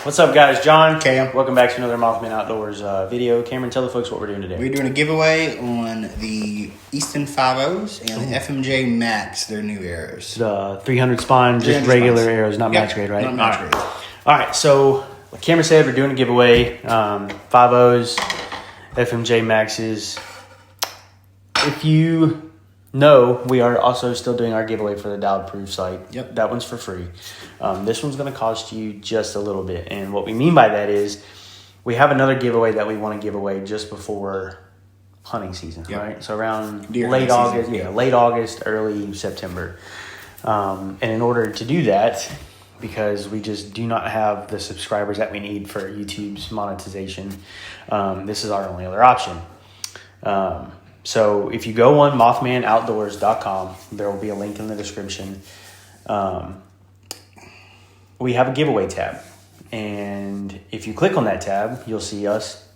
What's up, guys? John. Cam. Welcome back to another Mothman Outdoors video. Cameron, tell the folks what we're doing today. We're doing a giveaway on the Easton 50s and the FMJ Max, their new arrows. The 300 spine, just 300 regular spines. arrows, not match grade, right? Not match grade. All right, so like Cameron said, we're doing a giveaway. 50s, FMJ Maxes. If you know, we are also still doing our giveaway for the dialed proof sight. Yep. That one's for free. This one's going to cost you just a little bit. And what we mean by that is we have another giveaway that we want to give away just before hunting season, Yep. right? So around Deer late hunting August, season. late August, early September. And in order to do that, because we just do not have the subscribers that we need for YouTube's monetization, this is our only other option. So if you go on MothmanOutdoors.com, there will be a link in the description. We have a giveaway tab. And if you click on that tab, you'll see us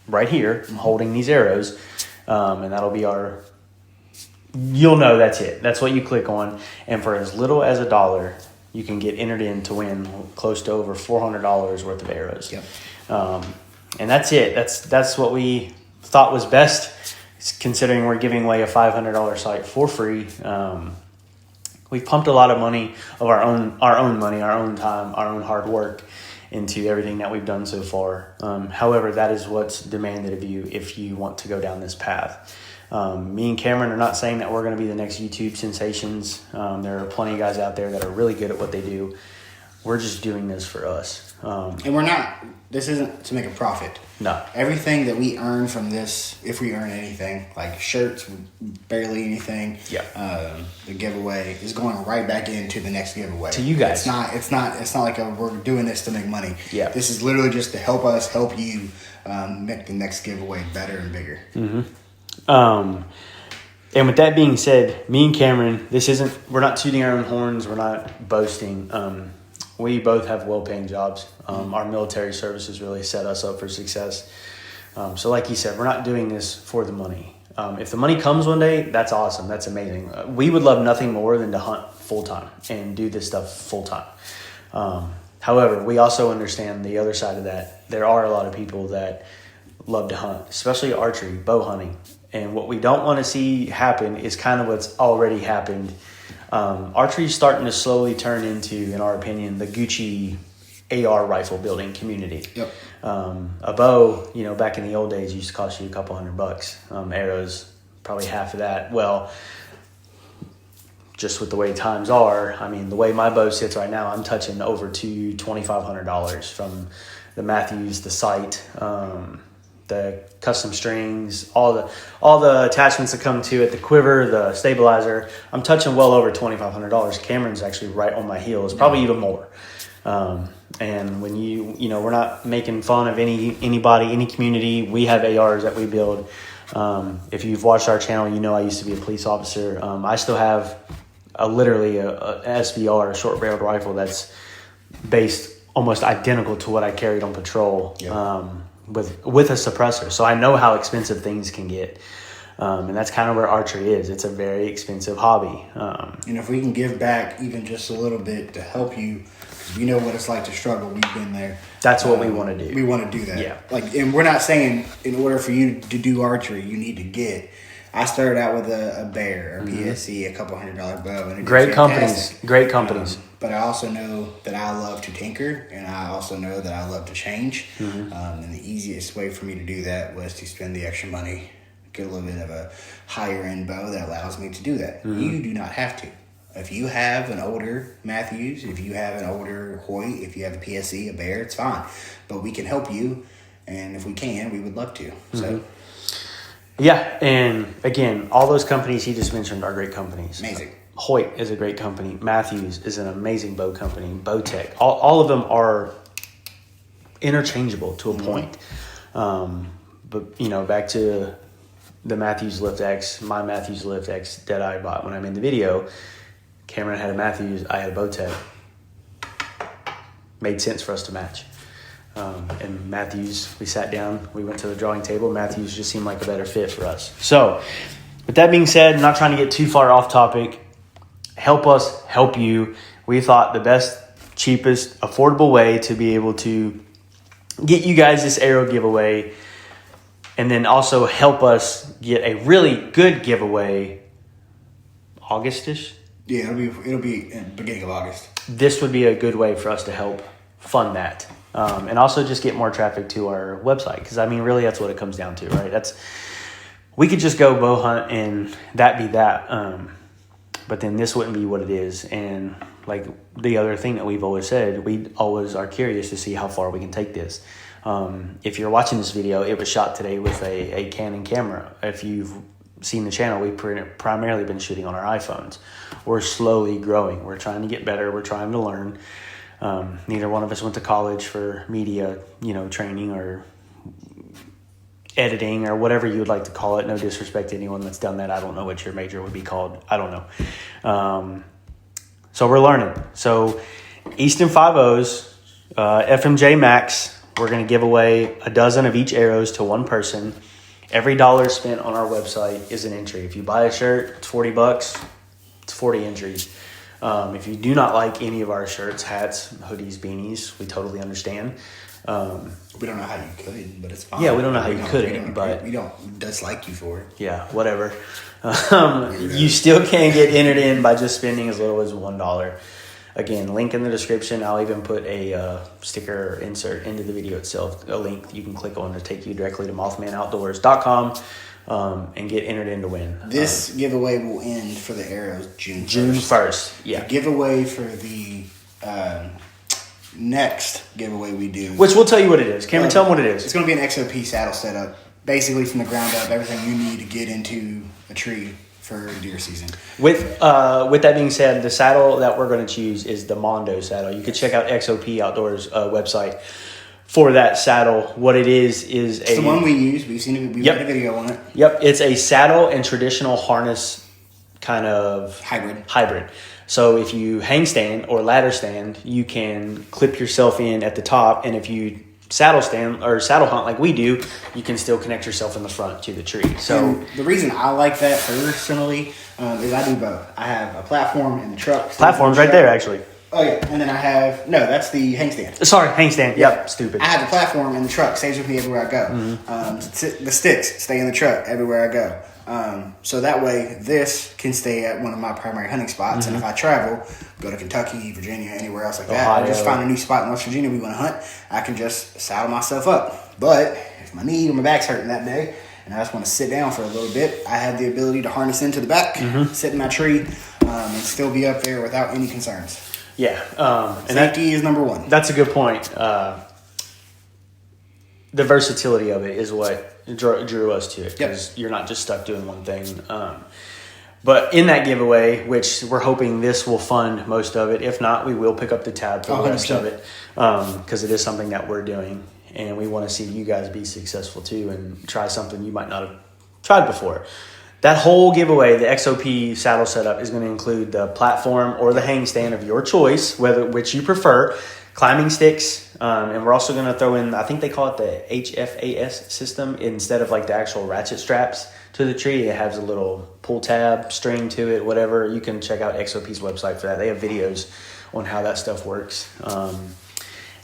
right here holding these arrows. And that'll be you'll know that's it. That's what you click on. And for as little as $1, you can get entered in to win close to over $400 worth of arrows. Yep. And that's it. That's what we thought was best, considering we're giving away a $500 site for free. We've pumped a lot of money of our own money, our own time, our own hard work into everything that we've done so far. However, that is what's demanded of you if you want to go down this path. Me and Cameron are not saying that we're going to be the next YouTube sensations. There are plenty of guys out there that are really good at what they do. We're just doing this for us. And this isn't to make a profit. No. Everything that we earn from this, if we earn anything, like shirts, barely anything. Yeah. The giveaway is going right back into the next giveaway. To you guys. It's not like we're doing this to make money. Yeah. This is literally just to help us help you make the next giveaway better and bigger. Mm-hmm. And with that being said, me and Cameron, we're not tooting our own horns. We're not boasting. We both have well-paying jobs. Our military services really set us up for success. So like you said, we're not doing this for the money. If the money comes one day, that's awesome. That's amazing. We would love nothing more than to hunt full-time and do this stuff full-time. However, we also understand the other side of that. There are a lot of people that love to hunt, especially archery, bow hunting. And what we don't want to see happen is kind of what's already happened. Archery is starting to slowly turn into, in our opinion, the Gucci AR rifle building community. Yep. A bow, back in the old days, used to cost you a couple $100. Arrows, probably half of that. Well, just with the way times are, the way my bow sits right now, I'm touching over to $2,500 from the Matthews, the sight, the custom strings, all the attachments that come to it, the quiver, the stabilizer. I'm touching well over $2,500. Cameron's actually right on my heels, probably even more. And when we're not making fun of anybody, any community. We have ARs that we build. If you've watched our channel, I used to be a police officer. I still have literally a SBR, a short barreled rifle that's based almost identical to what I carried on patrol. Yep. With a suppressor. So I know how expensive things can get. And that's kind of where archery is. It's a very expensive hobby. And if we can give back even just a little bit to help you, because we know what it's like to struggle. We've been there. That's what we want to do. We want to do that. Yeah. And we're not saying in order for you to do archery, you need to get. I started out with a bear, a PSC, a couple $100 bow. And Great companies. But I also know that I love to tinker, and I also know that I love to change. And the easiest way for me to do that was to spend the extra money, get a little bit of a higher end bow that allows me to do that. You do not have to. If you have an older Matthews, if you have an older Hoyt, if you have a PSC, a bear, it's fine. But we can help you, and if we can, we would love to. So. Yeah, and again, all those companies he just mentioned are great companies. Amazing. Hoyt is a great company. Matthews is an amazing bow company. Bowtech. All of them are interchangeable to a point. But, back to the Matthews Lift X, my Matthews Lift X that I bought when I made the video. Cameron had a Matthews, I had a Bowtech. Made sense for us to match. And Matthews, we sat down, we went to the drawing table. Matthews just seemed like a better fit for us. So, with that being said, not trying to get too far off topic, help us help you. We thought the best cheapest, affordable way to be able to get you guys this arrow giveaway, and then also help us get a really good giveaway Augustish. Yeah, it'll be in the beginning of August. This would be a good way for us to help fund that, and also just get more traffic to our website. Because I mean, really, that's what it comes down to, right? We could just go bow hunt and that be that, but then this wouldn't be what it is. And like the other thing that we've always said, we always are curious to see how far we can take this. If you're watching this video, it was shot today with a Canon camera. If you've seen the channel, we've primarily been shooting on our iPhones. We're slowly growing. We're trying to get better. We're trying to learn. Neither one of us went to college for media, training or editing or whatever you would like to call it. No disrespect to anyone that's done that. I don't know what your major would be called. I don't know. So we're learning. So Easton 5.0s, FMJ Max, we're going to give away a dozen of each arrows to one person. Every dollar spent on our website is an entry. If you buy a shirt, it's $40. It's 40 entries. If you do not like any of our shirts, hats, hoodies, beanies, we totally understand. We don't know how you could, but it's fine. Yeah, we don't know how you couldn't, but we don't dislike you for it. Yeah, whatever. You still can get entered in by just spending as little as $1. Again, link in the description. I'll even put a sticker insert into the video itself, a link you can click on to take you directly to mothmanoutdoors.com and get entered in to win. This giveaway will end for the arrows June 1st. Yeah. The giveaway for the next giveaway we do, which we'll tell you what it is. Cameron, tell them what it is. It's going to be an XOP saddle setup, basically from the ground up, everything you need to get into a tree for deer season. With that being said, the saddle that we're going to choose is the Mondo saddle. You can check out XOP Outdoors website for that saddle. What it is it's the one we use. We've seen it. We've made a video on it. Yep, it's a saddle and traditional harness kind of hybrid. So if you hang stand or ladder stand, you can clip yourself in at the top, and if you saddle stand or saddle hunt like we do, you can still connect yourself in the front to the tree. So and the reason I like that personally is I do both. I have a platform in the truck. Platform's right there, actually. Oh yeah, and then I have that's the hang stand. Sorry, hang stand. Yep, stupid. I have the platform in the truck. Stays with me everywhere I go. Mm-hmm. The sticks stay in the truck everywhere I go. So that way, this can stay at one of my primary hunting spots. Mm-hmm. And if I travel, go to Kentucky, Virginia, anywhere else like Ohio. that, or just find a new spot in West Virginia we want to hunt, I can just saddle myself up. But if my knee or my back's hurting that day, and I just want to sit down for a little bit, I have the ability to harness into the back, sit in my tree, and still be up there without any concerns. Yeah. And safety is number one. That's a good point. The versatility of it is what drew us to it, because you're not just stuck doing one thing. But in that giveaway, which we're hoping this will fund most of it. If not, we will pick up the tab for the rest of it, because it is something that we're doing, and we want to see you guys be successful too and try something you might not have tried before. That whole giveaway, the XOP saddle setup, is going to include the platform or the hang stand of your choice, which you prefer, climbing sticks, and we're also going to throw in, I think they call it the HFAS system. Instead of like the actual ratchet straps to the tree, it has a little pull tab string to it, whatever. You can check out XOP's website for that. They have videos on how that stuff works.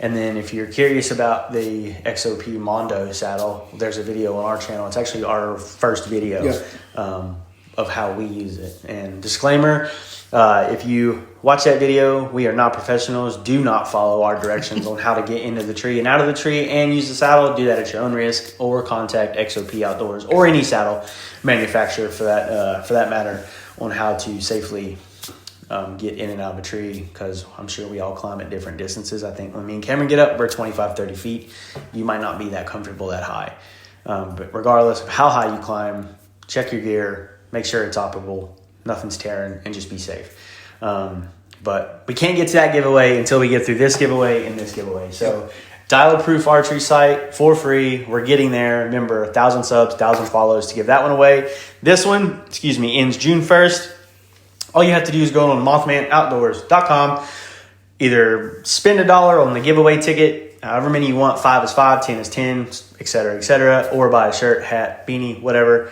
And then if you're curious about the XOP Mondo saddle, there's a video on our channel. It's actually our first video of how we use it. And disclaimer, if you watch that video, we are not professionals. Do not follow our directions on how to get into the tree and out of the tree and use the saddle. Do that at your own risk, or contact XOP Outdoors or any saddle manufacturer for that matter on how to safely get in and out of a tree, because I'm sure we all climb at different distances. I think when me and Cameron get up, we're 25, 30 feet. You might not be that comfortable that high. But regardless of how high you climb, check your gear, make sure it's operable, nothing's tearing, and just be safe. But we can't get to that giveaway until we get through this giveaway and this giveaway. So Dial Proof Archery site for free. We're getting there. Remember, 1,000 subs, 1,000 follows to give that one away. This one, ends June 1st. All you have to do is go on mothmanoutdoors.com. Either spend $1 on the giveaway ticket, however many you want. 5 is 5, 10 is 10, etc., or buy a shirt, hat, beanie, whatever.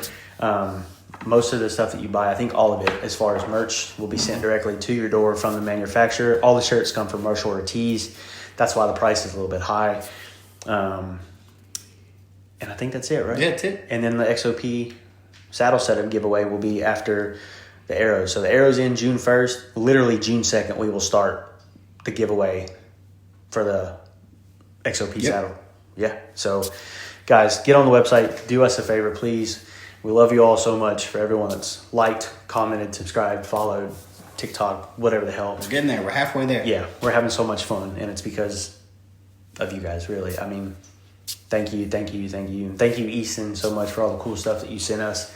most of the stuff that you buy, I think all of it, as far as merch, will be sent directly to your door from the manufacturer. All the shirts come from Marshall or Tees. That's why the price is a little bit high. And I think that's it, right? Yeah, that's it. And then the XOP saddle setup giveaway will be after the Arrows. So the Arrows in June 1st. Literally June 2nd, we will start the giveaway for the XOP saddle. Yeah. So, guys, get on the website. Do us a favor, please. We love you all so much. For everyone that's liked, commented, subscribed, followed, TikTok, whatever the hell. We're getting there. We're halfway there. Yeah, we're having so much fun, and it's because of you guys, really. I mean, thank you. Thank you, Easton, so much for all the cool stuff that you sent us.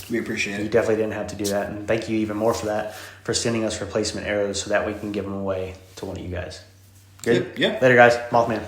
We appreciate You it. definitely didn't have to do that, and thank you even more for that, for sending us replacement arrows so that we can give them away to one of you guys. Good? Yeah. Later, guys. Mothman.